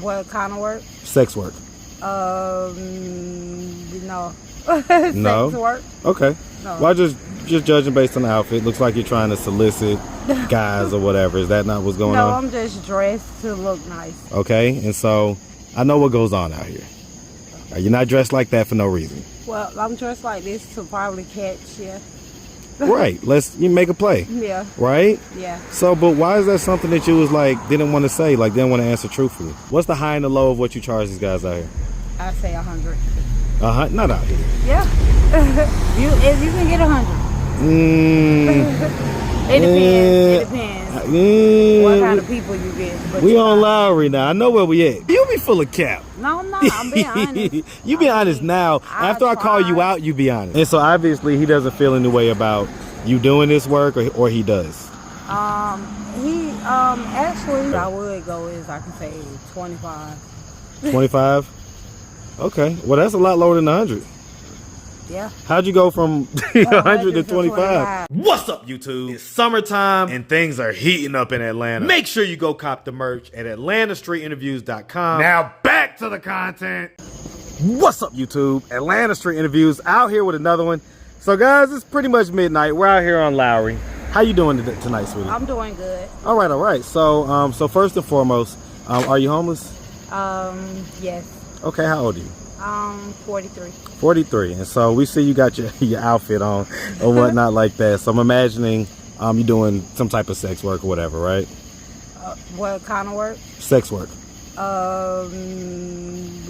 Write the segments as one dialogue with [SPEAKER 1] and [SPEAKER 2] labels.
[SPEAKER 1] What kind of work?
[SPEAKER 2] Sex work.
[SPEAKER 1] No.
[SPEAKER 2] No?
[SPEAKER 1] Sex work?
[SPEAKER 2] Okay.
[SPEAKER 1] No.
[SPEAKER 2] Well, just judging based on the outfit, looks like you're trying to solicit guys or whatever. Is that not what's going
[SPEAKER 1] No,
[SPEAKER 2] on?
[SPEAKER 1] I'm just dressed to look nice.
[SPEAKER 2] Okay, and so I know what goes on out here. You're not dressed like that for no reason.
[SPEAKER 1] Well, I'm dressed like this to probably catch you.
[SPEAKER 2] Right. You make a play.
[SPEAKER 1] Yeah.
[SPEAKER 2] Right?
[SPEAKER 1] Yeah.
[SPEAKER 2] So, but why is that something that you was like, didn't want to say, like didn't want to answer truthfully? What's the high and the low of what you charge these guys out here?
[SPEAKER 1] I say 100.
[SPEAKER 2] Not out here.
[SPEAKER 1] Yeah. If you can get 100. It depends. What kind of people you get. But
[SPEAKER 2] We on Lowry now. I know where we at. You be full of cap.
[SPEAKER 1] No, I'm not. I'm being honest.
[SPEAKER 2] You be honest now. After I call you out, you be honest. And so obviously he doesn't feel any way about you doing this work, or he does.
[SPEAKER 1] Actually, I would go is I can say 25.
[SPEAKER 2] 25? Okay. Well, that's a lot lower than 100.
[SPEAKER 1] Yeah.
[SPEAKER 2] How'd you go from 100 to 25?
[SPEAKER 1] 25.
[SPEAKER 2] What's up, YouTube? It's summertime and things are heating up in Atlanta. Make sure you go cop the merch at AtlantaStreetInterviews.com. Now back to the content. What's up, YouTube? Atlanta Street Interviews out here with another one. So guys, it's pretty much midnight. We're out here on Lowry. How you doing tonight, sweetie?
[SPEAKER 1] I'm doing good.
[SPEAKER 2] All right. So first and foremost, are you homeless?
[SPEAKER 1] Yes.
[SPEAKER 2] Okay, how old are you?
[SPEAKER 1] 43.
[SPEAKER 2] 43. And so we see you got your outfit on or whatnot like that. So I'm imagining you're doing some type of sex work or whatever, right?
[SPEAKER 1] What kind of work?
[SPEAKER 2] Sex work.
[SPEAKER 1] No.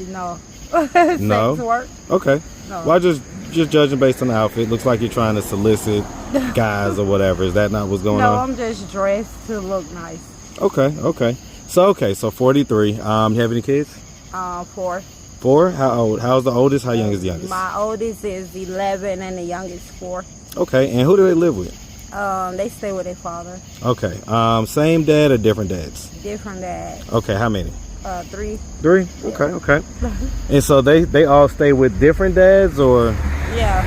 [SPEAKER 2] No?
[SPEAKER 1] Sex work?
[SPEAKER 2] Okay.
[SPEAKER 1] No.
[SPEAKER 2] Well, just judging based on the outfit, looks like you're trying to solicit guys or whatever. Is that not what's going on?
[SPEAKER 1] No, I'm just dressed to look nice.
[SPEAKER 2] Okay. So 43. You have any kids?
[SPEAKER 1] 4.
[SPEAKER 2] 4? How old? How's the oldest? How young is the youngest?
[SPEAKER 1] My oldest is 11 and the youngest 4.
[SPEAKER 2] Okay. And who do they live with?
[SPEAKER 1] They stay with their father.
[SPEAKER 2] Okay. Same dad or different dads?
[SPEAKER 1] Different dad.
[SPEAKER 2] Okay. How many?
[SPEAKER 1] 3.
[SPEAKER 2] 3? Okay. And so they all stay with different dads, or?
[SPEAKER 1] Yeah.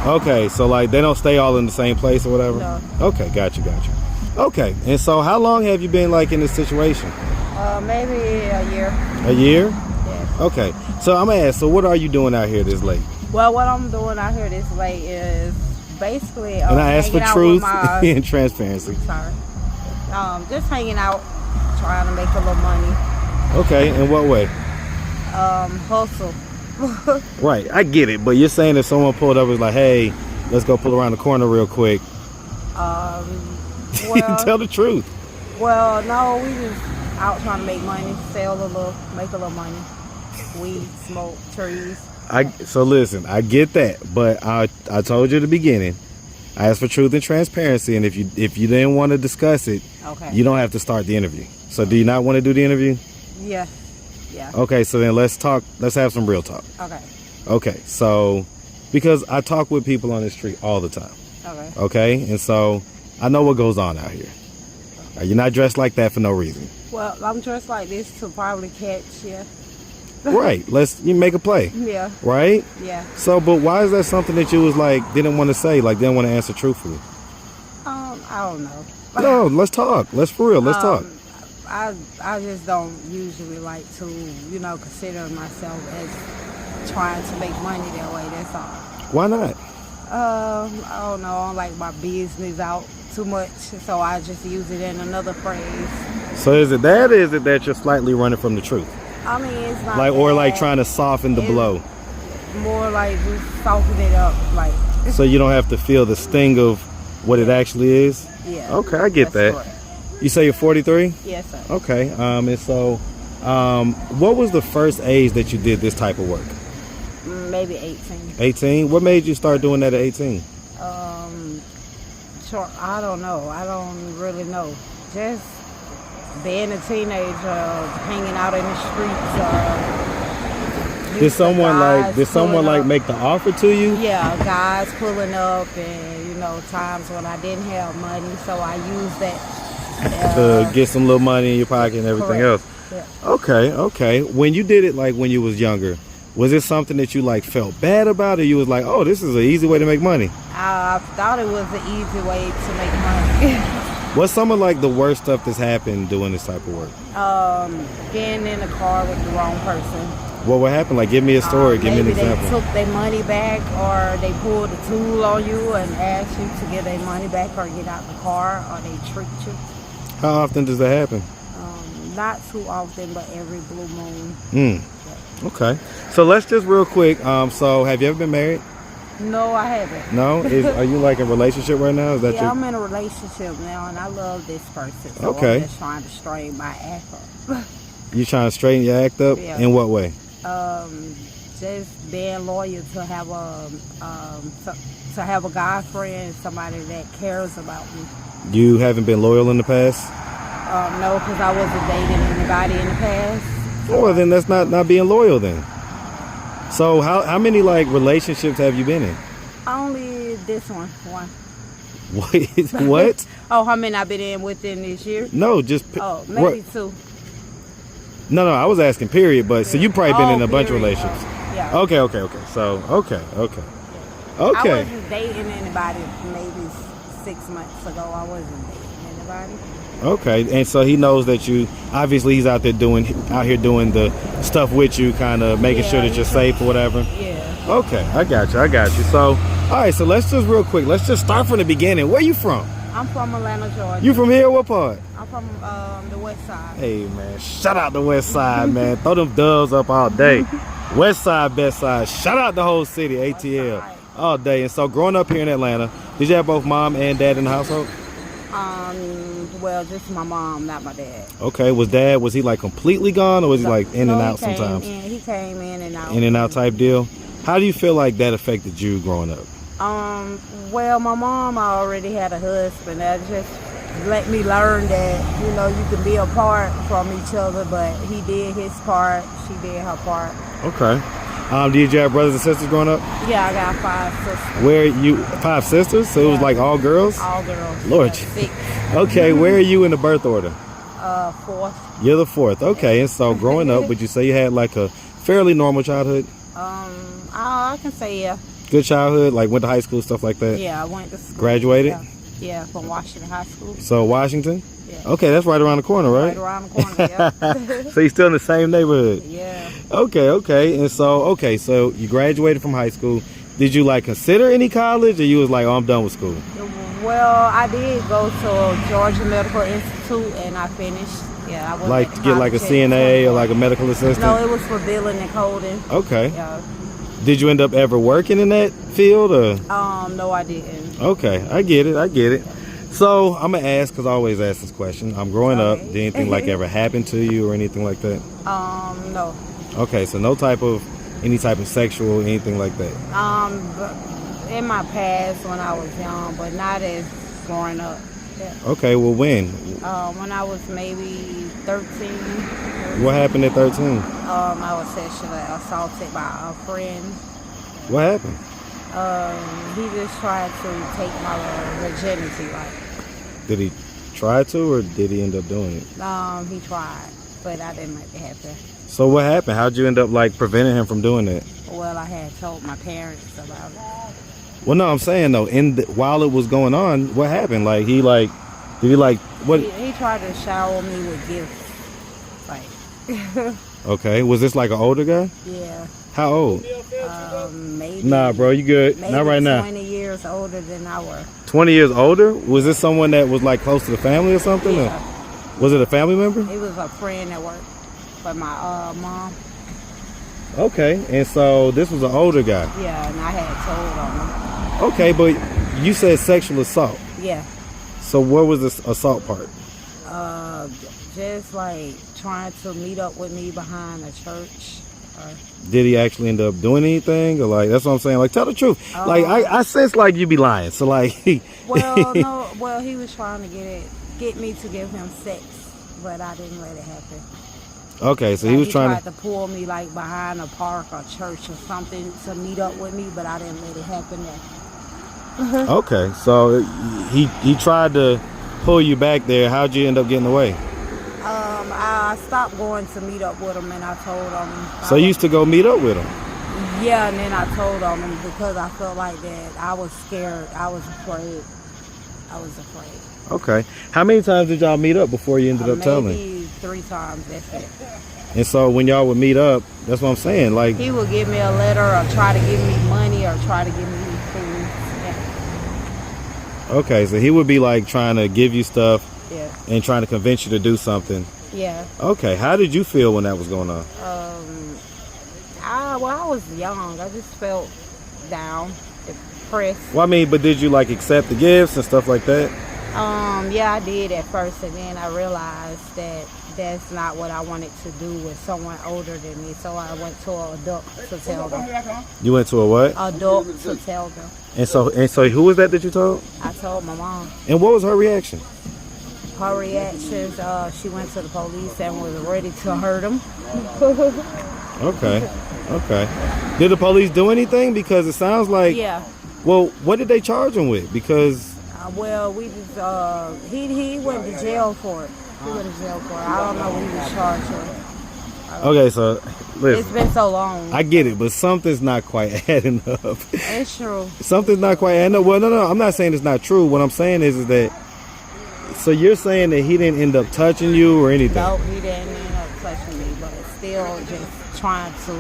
[SPEAKER 2] Okay, so like they don't stay all in the same place or whatever?
[SPEAKER 1] No.
[SPEAKER 2] Okay, got you. Okay, and so how long have you been like in this situation?
[SPEAKER 1] Maybe a year.
[SPEAKER 2] A year?
[SPEAKER 1] Yeah.
[SPEAKER 2] Okay, so I'm gonna ask, so what are you doing out here this late?
[SPEAKER 1] Well, what I'm doing out here this late is basically
[SPEAKER 2] And I ask for
[SPEAKER 1] hanging out
[SPEAKER 2] truth
[SPEAKER 1] with my,
[SPEAKER 2] and transparency.
[SPEAKER 1] sorry. Just hanging out, trying to make a little money.
[SPEAKER 2] Okay, in what way?
[SPEAKER 1] Hustle.
[SPEAKER 2] Right, I get it, but you're saying if someone pulled up and was like, hey, let's go pull around the corner real quick.
[SPEAKER 1] Well,
[SPEAKER 2] Tell the truth.
[SPEAKER 1] well, no, we just out trying to make money, make a little money. Weed, smoke, trees.
[SPEAKER 2] So listen, I get that, but I told you at the beginning, I asked for truth and transparency, and if you didn't want to discuss it,
[SPEAKER 1] Okay.
[SPEAKER 2] you don't have to start the interview. So do you not want to do the interview?
[SPEAKER 1] Yeah.
[SPEAKER 2] Okay, so then let's have some real talk. Okay, so because I talk with people on the street all the time. Okay, and so I know what goes on out here. You're not dressed like that for no reason.
[SPEAKER 1] Well, I'm dressed like this to probably catch you.
[SPEAKER 2] Right, you make a play.
[SPEAKER 1] Yeah.
[SPEAKER 2] Right?
[SPEAKER 1] Yeah.
[SPEAKER 2] So, but why is that something that you was like, didn't want to say, like didn't want to answer truthfully?
[SPEAKER 1] I don't know.
[SPEAKER 2] No, let's talk. Let's talk.
[SPEAKER 1] I just don't usually like to, consider myself as trying to make money that way. That's all.
[SPEAKER 2] Why not?
[SPEAKER 1] I don't know. I don't like my business out too much, so I just use it in another phrase.
[SPEAKER 2] So is it that you're slightly running from the truth?
[SPEAKER 1] I mean, it's not
[SPEAKER 2] Or
[SPEAKER 1] bad.
[SPEAKER 2] trying to soften the blow?
[SPEAKER 1] More like just soften it up, like.
[SPEAKER 2] So you don't have to feel the sting of what it actually is?
[SPEAKER 1] Yeah.
[SPEAKER 2] Okay, I get
[SPEAKER 1] That's
[SPEAKER 2] that.
[SPEAKER 1] correct.
[SPEAKER 2] You say you're 43?
[SPEAKER 1] Yes, sir.
[SPEAKER 2] Okay. And so, what was the first age that you did this type of work?
[SPEAKER 1] Maybe 18.
[SPEAKER 2] 18? What made you start doing that at 18?
[SPEAKER 1] Sure, I don't know. I don't really know. Just being a teenager, hanging out in the streets.
[SPEAKER 2] Did someone make the offer to you?
[SPEAKER 1] Yeah, guys pulling up, and times when I didn't have money, so I used that
[SPEAKER 2] to get some little money in your pocket and everything
[SPEAKER 1] correct.
[SPEAKER 2] else.
[SPEAKER 1] Yeah.
[SPEAKER 2] Okay. When you did it, like when you was younger, was it something that you like felt bad about, or you was like, oh, this is an easy way to make money?
[SPEAKER 1] I thought it was an easy way to make money.
[SPEAKER 2] What's some of like the worst stuff that's happened doing this type of work?
[SPEAKER 1] Getting in the car with the wrong person.
[SPEAKER 2] What happened? Like, give me a story. Give me an example.
[SPEAKER 1] Maybe they took their money back, or they pulled a tool on you and asked you to get their money back or get out the car, or they tricked you.
[SPEAKER 2] How often does that happen?
[SPEAKER 1] Not too often, but every blue moon.
[SPEAKER 2] Yeah. Okay. So let's just real quick. So have you ever been married?
[SPEAKER 1] No, I haven't.
[SPEAKER 2] No? Are you like in a relationship right now? Is that
[SPEAKER 1] yeah, I'm in a relationship now, and I love this person. So
[SPEAKER 2] okay.
[SPEAKER 1] I'm just trying to straighten my act up.
[SPEAKER 2] You trying to straighten your act up?
[SPEAKER 1] Yeah.
[SPEAKER 2] In what way?
[SPEAKER 1] Just being loyal to have a guy friend, somebody that cares about me.
[SPEAKER 2] You haven't been loyal in the past?
[SPEAKER 1] No, because I wasn't dating anybody in the past.
[SPEAKER 2] So well, then that's not being loyal then. So how many like relationships have you been in? Only
[SPEAKER 1] this one.
[SPEAKER 2] What?
[SPEAKER 1] Oh, how many I've been in within this year?
[SPEAKER 2] No, just
[SPEAKER 1] maybe two.
[SPEAKER 2] No, I was asking period, but so you probably been in a bunch of relationships.
[SPEAKER 1] Yeah.
[SPEAKER 2] Okay. So okay.
[SPEAKER 1] I wasn't dating anybody maybe 6 months ago. I wasn't dating anybody.
[SPEAKER 2] Okay, and so he knows that you obviously he's out here doing the stuff with you, kind of making sure that you're safe or whatever.
[SPEAKER 1] Yeah.
[SPEAKER 2] Okay, I got you. So, all right, so let's just real quick. Let's just start from the beginning. Where you from?
[SPEAKER 1] I'm from Atlanta, Georgia.
[SPEAKER 2] You from here? What part?
[SPEAKER 1] I'm from the West Side.
[SPEAKER 2] Hey man, shout out the West Side, man. Throw them doves up all day. West Side, best side. Shout out the whole city, ATL, all day. And so, growing up here in Atlanta, did you have both mom and dad in the household?
[SPEAKER 1] Well, just my mom, not my dad.
[SPEAKER 2] Okay, was he like completely gone, or was he like in and out sometimes?
[SPEAKER 1] He came in and out.
[SPEAKER 2] In and out type deal. How do you feel like that affected you growing up?
[SPEAKER 1] Well, my mom already had a husband. That just let me learn that, you can be apart from each other, but he did his part, she did her part.
[SPEAKER 2] Okay. Did you have brothers and sisters growing up?
[SPEAKER 1] Yeah, I got 5 sisters.
[SPEAKER 2] Where you 5 sisters? So it was like all girls?
[SPEAKER 1] All girls.
[SPEAKER 2] Lord.
[SPEAKER 1] 6.
[SPEAKER 2] Okay, where are you in the birth order?
[SPEAKER 1] 4th.
[SPEAKER 2] You're the 4th. Okay, and so growing up, would you say you had like a fairly normal childhood?
[SPEAKER 1] I can say yeah.
[SPEAKER 2] Good childhood, like went to high school, stuff like that?
[SPEAKER 1] Yeah, I went to school.
[SPEAKER 2] Graduated?
[SPEAKER 1] Yeah, from Washington High School.
[SPEAKER 2] So Washington?
[SPEAKER 1] Yeah.
[SPEAKER 2] Okay, that's right around the corner, right?
[SPEAKER 1] Right around the corner, yeah.
[SPEAKER 2] So you're still in the same neighborhood?
[SPEAKER 1] Yeah.
[SPEAKER 2] Okay. And so you graduated from high school. Did you like consider any college, or you was like, oh, I'm done with school?
[SPEAKER 1] Well, I did go to Georgia Medical Institute, and I finished. Yeah, I went
[SPEAKER 2] like to get like a CNA or like a medical assistant?
[SPEAKER 1] No, it was for billing and coding.
[SPEAKER 2] Okay.
[SPEAKER 1] Yeah.
[SPEAKER 2] Did you end up ever working in that field, or?
[SPEAKER 1] No, I didn't.
[SPEAKER 2] Okay, I get it. So I'm gonna ask, because I always ask this question. I'm growing up. Did anything like ever happen to you or anything like that?
[SPEAKER 1] No.
[SPEAKER 2] Okay, so no any type of sexual, anything like that?
[SPEAKER 1] In my past when I was young, but not as growing up. Yeah.
[SPEAKER 2] Okay, well when?
[SPEAKER 1] When I was maybe 13.
[SPEAKER 2] What happened at 13?
[SPEAKER 1] I was sexually assaulted by a friend.
[SPEAKER 2] What happened?
[SPEAKER 1] He just tried to take my virginity, like.
[SPEAKER 2] Did he try to, or did he end up doing it?
[SPEAKER 1] He tried, but I didn't let it happen.
[SPEAKER 2] So what happened? How'd you end up like preventing him from doing that?
[SPEAKER 1] Well, I had told my parents about it.
[SPEAKER 2] Well, no, I'm saying though, while it was going on, what happened? Like did he like what?
[SPEAKER 1] He tried to shower me with gifts, like.
[SPEAKER 2] Okay, was this like an older guy?
[SPEAKER 1] Yeah.
[SPEAKER 2] How old?
[SPEAKER 1] Maybe.
[SPEAKER 2] Nah, bro, you good?
[SPEAKER 1] Maybe
[SPEAKER 2] not right now.
[SPEAKER 1] 20 years older than I was.
[SPEAKER 2] 20 years older? Was this someone that was like close to the family or something?
[SPEAKER 1] Yeah.
[SPEAKER 2] Or was it a family member?
[SPEAKER 1] It was a friend at work, but my mom.
[SPEAKER 2] Okay, and so this was an older guy.
[SPEAKER 1] Yeah, and I had told on him.
[SPEAKER 2] Okay, but you said sexual assault.
[SPEAKER 1] Yeah.
[SPEAKER 2] So what was this assault part?
[SPEAKER 1] Just like trying to meet up with me behind a church.
[SPEAKER 2] Did he actually end up doing anything, or like that's what I'm saying? Like, tell the truth. Like I sense like you be lying. So like.
[SPEAKER 1] Well, no. Well, he was trying to get me to give him sex, but I didn't let it happen.
[SPEAKER 2] Okay, so
[SPEAKER 1] like,
[SPEAKER 2] he was trying
[SPEAKER 1] to pull me like behind a park or church or something to meet up with me, but I didn't let it happen there.
[SPEAKER 2] Okay, so he tried to pull you back there. How'd you end up getting away?
[SPEAKER 1] I stopped going to meet up with him, and I told him.
[SPEAKER 2] So you used to go meet up with him?
[SPEAKER 1] Yeah, and then I told him because I felt like that I was scared. I was afraid.
[SPEAKER 2] Okay. How many times did y'all meet up before you ended up telling?
[SPEAKER 1] Maybe 3 times, that's it.
[SPEAKER 2] And so when y'all would meet up, that's what I'm saying. Like,
[SPEAKER 1] he would give me a letter or try to give me money or try to give me food. Yeah.
[SPEAKER 2] Okay, so he would be like trying to give you stuff
[SPEAKER 1] Yeah.
[SPEAKER 2] and trying to convince you to do something.
[SPEAKER 1] Yeah.
[SPEAKER 2] Okay, how did you feel when that was going on?
[SPEAKER 1] I was young. I just felt down, depressed.
[SPEAKER 2] Well, I mean, but did you like accept the gifts and stuff like that?
[SPEAKER 1] Yeah, I did at first, and then I realized that that's not what I wanted to do with someone older than me. So I went to an adult to tell them.
[SPEAKER 2] You went to a what?
[SPEAKER 1] Adult to tell them.
[SPEAKER 2] And so who was that you told?
[SPEAKER 1] I told my mom.
[SPEAKER 2] And what was her reaction?
[SPEAKER 1] Her reactions, she went to the police and was ready to hurt him.
[SPEAKER 2] Okay. Okay. Did the police do anything? Because it sounds like.
[SPEAKER 1] Yeah.
[SPEAKER 2] Well, what did they charge him with? Because.
[SPEAKER 1] Well, we just he went to jail for it. He went to jail for it. I don't know what he was charged with.
[SPEAKER 2] Okay, so listen.
[SPEAKER 1] It's been so long.
[SPEAKER 2] I get it, but something's not quite adding up.
[SPEAKER 1] It's true.
[SPEAKER 2] Something's not quite adding up. Well, no. I'm not saying it's not true. What I'm saying is that. So you're saying that he didn't end up touching you or anything?
[SPEAKER 1] No, he didn't end up touching me, but still just trying to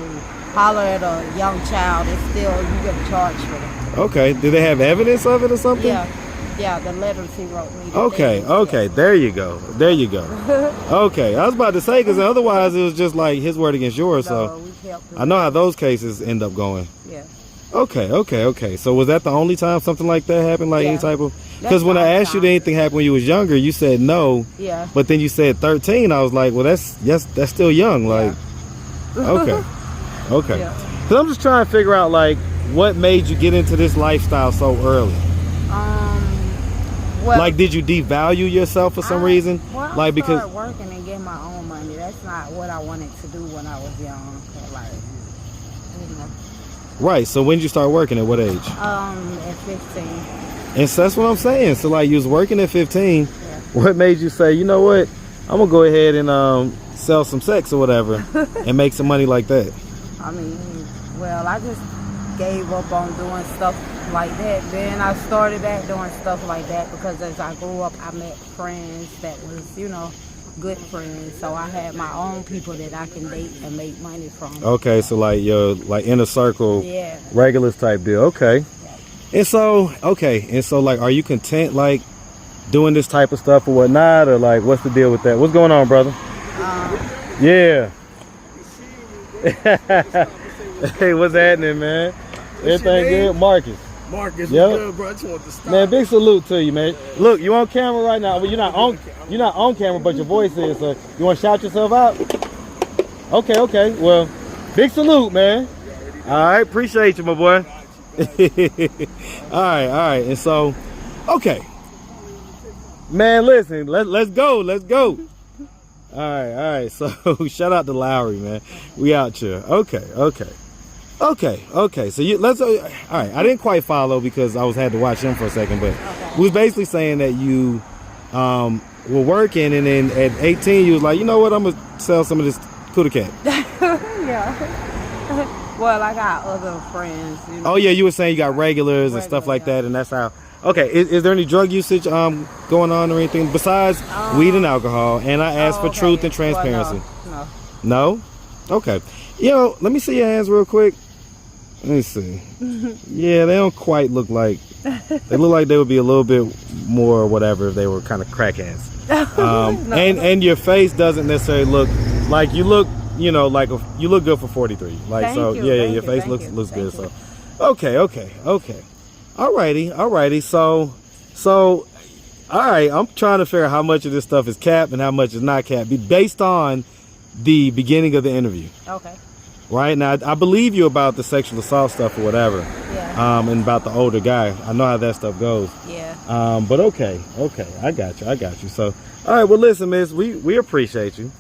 [SPEAKER 1] holler at a young child. It's still, you get charged for it.
[SPEAKER 2] Okay. Did they have evidence of it or something?
[SPEAKER 1] Yeah, the letters he wrote me.
[SPEAKER 2] Okay. There you go. Okay. I was about to say, because otherwise it was just like his word against yours. So I know how those cases end up going.
[SPEAKER 1] Yeah.
[SPEAKER 2] Okay. So was that the only time something like that happened? Like any type of... Because when I asked you did anything happen when you was younger, you said no.
[SPEAKER 1] Yeah.
[SPEAKER 2] But then you said 13. I was like, well, that's still young. Like, okay.
[SPEAKER 1] Yeah.
[SPEAKER 2] Because I'm just trying to figure out, like, what made you get into this lifestyle so early?
[SPEAKER 1] Well,
[SPEAKER 2] like, did you devalue yourself for some reason?
[SPEAKER 1] Well,
[SPEAKER 2] like,
[SPEAKER 1] I started working and getting my own money. That's not what I wanted to do when I was young. Like, you know.
[SPEAKER 2] Right. So when did you start working? At what age?
[SPEAKER 1] At 15.
[SPEAKER 2] And so that's what I'm saying. So like you was working at 15.
[SPEAKER 1] Yeah.
[SPEAKER 2] What made you say, you know what? I'm gonna go ahead and sell some sex or whatever and make some money like that?
[SPEAKER 1] I mean, well, I just gave up on doing stuff like that. Then I started back doing stuff like that because as I grew up, I met friends that was, you know, good friends. So I had my own people that I can date and make money from.
[SPEAKER 2] Okay, so like your like inner circle,
[SPEAKER 1] yeah,
[SPEAKER 2] regulars type deal. Okay. And so, like, are you content, like, doing this type of stuff or whatnot, or like, what's the deal with that? What's going on, brother? Yeah. Hey, what's happening, man? Everything good, Marcus?
[SPEAKER 3] Marcus,
[SPEAKER 2] yep.
[SPEAKER 3] Good, bro? I just want to stop.
[SPEAKER 2] Man, big salute to you, man. Look, you on camera right now. Well, you're not on camera, but your voice is. So you want to shout yourself out? Okay. Well, big salute, man. All right, appreciate you, my boy. all right. And so, okay, man, listen, let's go. All right. So shout out to Lowry, man. We out here. Okay. So let's. All right. I didn't quite follow because I had to watch him for a second, but we was basically saying that you were working, and then at 18 you was like, you know what, I'm gonna sell some of this Kuda Cat.
[SPEAKER 1] Yeah. Well, I got other friends. You know?
[SPEAKER 2] Oh yeah, you were saying you got regulars and stuff like that, and that's how. Okay, is there any drug usage going on or anything besides weed and alcohol? And I asked for truth and transparency.
[SPEAKER 1] Well,
[SPEAKER 2] No? Okay. Yo, let me see your hands real quick. Let me see. Yeah, they don't quite look like. They look like they would be a little bit more whatever if they were kind of crack hands. And your face doesn't necessarily look like you look. You know, like you look good for 43. Like
[SPEAKER 1] Thank
[SPEAKER 2] so,
[SPEAKER 1] you,
[SPEAKER 2] yeah, your face looks good. So, okay. Alrighty. So, all right. I'm trying to figure out how much of this stuff is cap and how much is not cap, based on the beginning of the interview.
[SPEAKER 1] Okay.
[SPEAKER 2] Right now, I believe you about the sexual assault stuff or whatever.
[SPEAKER 1] Yeah.
[SPEAKER 2] And about the older guy. I know how that stuff goes.
[SPEAKER 1] Yeah.
[SPEAKER 2] But okay. I got you. So, all right. Well, listen, miss, we appreciate you.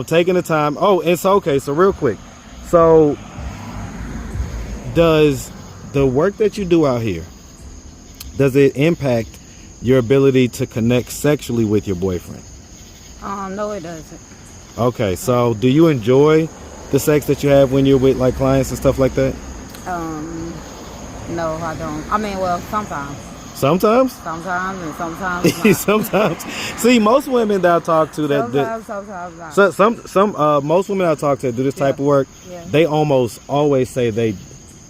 [SPEAKER 2] Taking the time. Oh, and so, okay, so real quick. So, does the work that you do out here, does it impact your ability to connect sexually with your boyfriend?
[SPEAKER 1] No, it doesn't.
[SPEAKER 2] Okay, so do you enjoy the sex that you have when you're with, like, clients and stuff like that?
[SPEAKER 1] No, I don't. I mean, well, sometimes.
[SPEAKER 2] Sometimes?
[SPEAKER 1] Sometimes and sometimes not.
[SPEAKER 2] Sometimes. See, most women that I talk to
[SPEAKER 1] Sometimes not.
[SPEAKER 2] most women I talk to that do this type of work, they almost always say they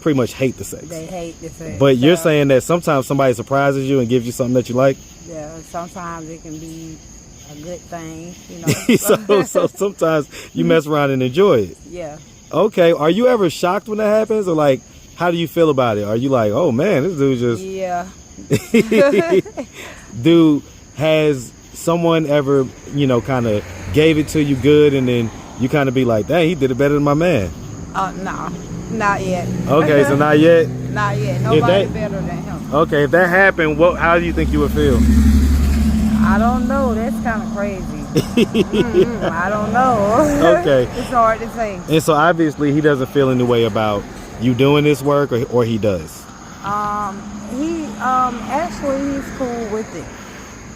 [SPEAKER 2] pretty much hate the sex.
[SPEAKER 1] They hate the sex.
[SPEAKER 2] But you're saying that sometimes somebody surprises you and gives you something that you like?
[SPEAKER 1] Yeah, sometimes it can be a good thing, you know.
[SPEAKER 2] so sometimes you mess around and enjoy it.
[SPEAKER 1] Yeah.
[SPEAKER 2] Okay. Are you ever shocked when that happens, or like, how do you feel about it? Are you like, oh man, this dude just...
[SPEAKER 1] Yeah.
[SPEAKER 2] Dude, has someone ever, you know, kind of gave it to you good, and then you kind of be like, dang, he did it better than my man?
[SPEAKER 1] No, not yet.
[SPEAKER 2] Okay, so not yet?
[SPEAKER 1] Not yet. Nobody better than him.
[SPEAKER 2] Okay, if that happened, how do you think you would feel?
[SPEAKER 1] I don't know. That's kind of crazy. I don't know.
[SPEAKER 2] Okay.
[SPEAKER 1] It's hard to say.
[SPEAKER 2] And so obviously he doesn't feel any way about you doing this work, or he does?
[SPEAKER 1] He actually he's cool with it,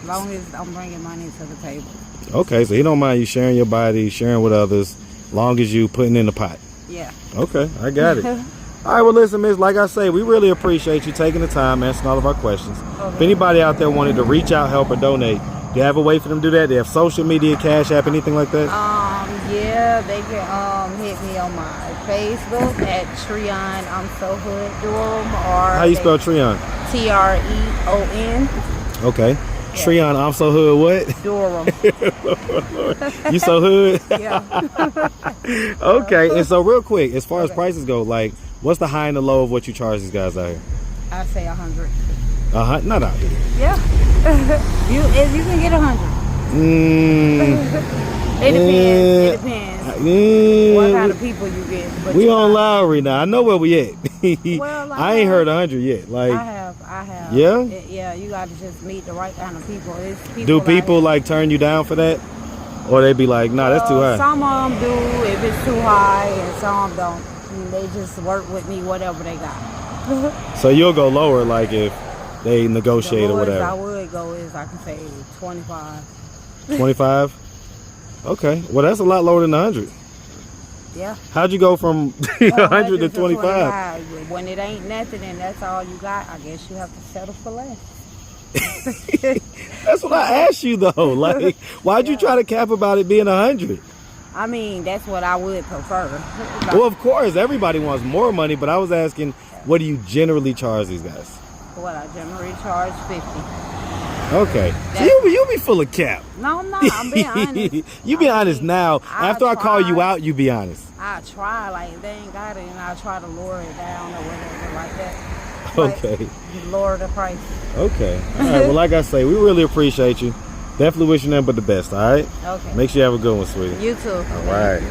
[SPEAKER 1] as long as I'm bringing money to the table.
[SPEAKER 2] Okay, so he don't mind you sharing your body, sharing with others, long as you putting in the pot.
[SPEAKER 1] Yeah.
[SPEAKER 2] Okay, I got it. All right, well listen, Miss, like I say, we really appreciate you taking the time answering all of our questions.
[SPEAKER 1] Okay.
[SPEAKER 2] If anybody out there wanted to reach out, help, or donate, do you have a way for them to do that? Do you have social media, Cash App, anything like that?
[SPEAKER 1] Yeah, they can hit me on my Facebook at Treon I'm So Hood Durham, or
[SPEAKER 2] how you spell Treon?
[SPEAKER 1] Treon.
[SPEAKER 2] Okay. Yeah. Treon I'm So Hood what?
[SPEAKER 1] Durham.
[SPEAKER 2] You so hood?
[SPEAKER 1] Yeah.
[SPEAKER 2] Okay, and so real quick, as far as prices go, like, what's the high and the low of what you charge these guys out here?
[SPEAKER 1] I say 100.
[SPEAKER 2] Not out here.
[SPEAKER 1] Yeah. you can get 100. It depends. What kind of people you get. But
[SPEAKER 2] we on Lowry now. I know where we at.
[SPEAKER 1] Well,
[SPEAKER 2] I ain't heard 100 yet. Like,
[SPEAKER 1] I have.
[SPEAKER 2] Yeah?
[SPEAKER 1] Yeah, you got to just meet the right kind of people.
[SPEAKER 2] Do people like turn you down for that? Or they be like, nah, that's too high?
[SPEAKER 1] Some of them do if it's too high, and some don't. And they just work with me, whatever they got.
[SPEAKER 2] So you'll go lower, like, if they negotiate
[SPEAKER 1] the
[SPEAKER 2] or whatever?
[SPEAKER 1] I would go is, I can say 25.
[SPEAKER 2] 25? Okay. Well, that's a lot lower than 100.
[SPEAKER 1] Yeah.
[SPEAKER 2] How'd you go from 100 to 25?
[SPEAKER 1] When it ain't nothing and that's all you got, I guess you have to settle for less.
[SPEAKER 2] That's what I asked you, though. Like, why'd you try to cap about it being 100?
[SPEAKER 1] I mean, that's what I would prefer.
[SPEAKER 2] Well, of course, everybody wants more money, but I was asking, what do you generally charge these guys?
[SPEAKER 1] What I generally charge, 50.
[SPEAKER 2] Okay. So you be full of cap.
[SPEAKER 1] No, I'm not. I'm being honest.
[SPEAKER 2] You be honest now. After I call you out, you be honest.
[SPEAKER 1] I try, like, if they ain't got it, and I try to lower it down or whatever like that.
[SPEAKER 2] Okay.
[SPEAKER 1] Like, lower the price.
[SPEAKER 2] Okay. All right. Well, like I say, we really appreciate you. Definitely wish you nothing but the best, all right?
[SPEAKER 1] Okay.
[SPEAKER 2] Make sure you have a good one, sweetie.
[SPEAKER 1] You too.
[SPEAKER 2] All right.